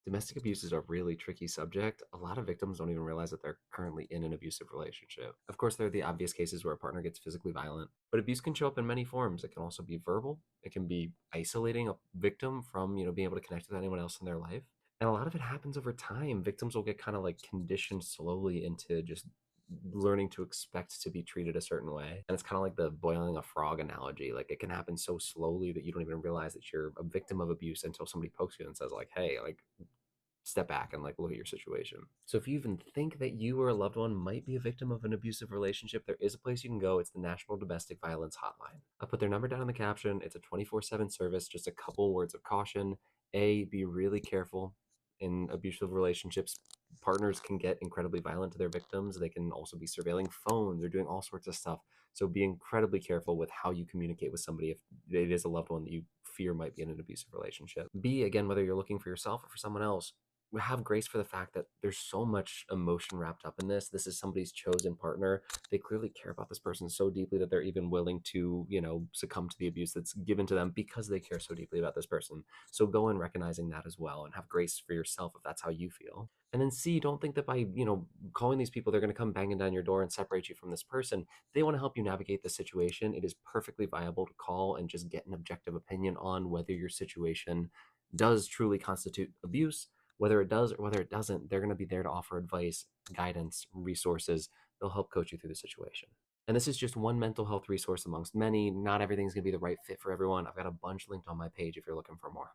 Domestic abuse is a really tricky subject. A lot of victims don't even realize that they're currently in an abusive relationship. Of course, there are the obvious cases where a partner gets physically violent, but abuse can show up in many forms. It can also be verbal. It can be isolating a victim from, being able to connect with anyone else in their life. And a lot of it happens over time. Victims will get kind of like conditioned slowly into just learning to expect to be treated a certain way. And it's kind of like the boiling a frog analogy. Like it can happen so slowly that you don't even realize that you're a victim of abuse until somebody pokes you and says like, "Hey, like step back and like look at your situation." So if you even think that you or a loved one might be a victim of an abusive relationship, there is a place you can go. It's the National Domestic Violence Hotline. I'll put their number down in the caption. It's a 24/7 service. Just a couple words of caution. A, be really careful in abusive relationships. Partners can get incredibly violent to their victims. They can also be surveilling phones. They're doing all sorts of stuff. So be incredibly careful with how you communicate with somebody if it is a loved one that you fear might be in an abusive relationship. B, again, whether you're looking for yourself or for someone else, have grace for the fact that there's so much emotion wrapped up in this. This is somebody's chosen partner. They clearly care about this person so deeply that they're even willing to, succumb to the abuse that's given to them because they care so deeply about this person. So go in recognizing that as well and have grace for yourself if that's how you feel. And then C, don't think that by, calling these people, they're going to come banging down your door and separate you from this person. They want to help you navigate the situation. It is perfectly viable to call and just get an objective opinion on whether your situation does truly constitute abuse. Whether it does or whether it doesn't, they're going to be there to offer advice, guidance, resources. They'll help coach you through the situation. And this is just one mental health resource amongst many. Not everything's going to be the right fit for everyone. I've got a bunch linked on my page if you're looking for more.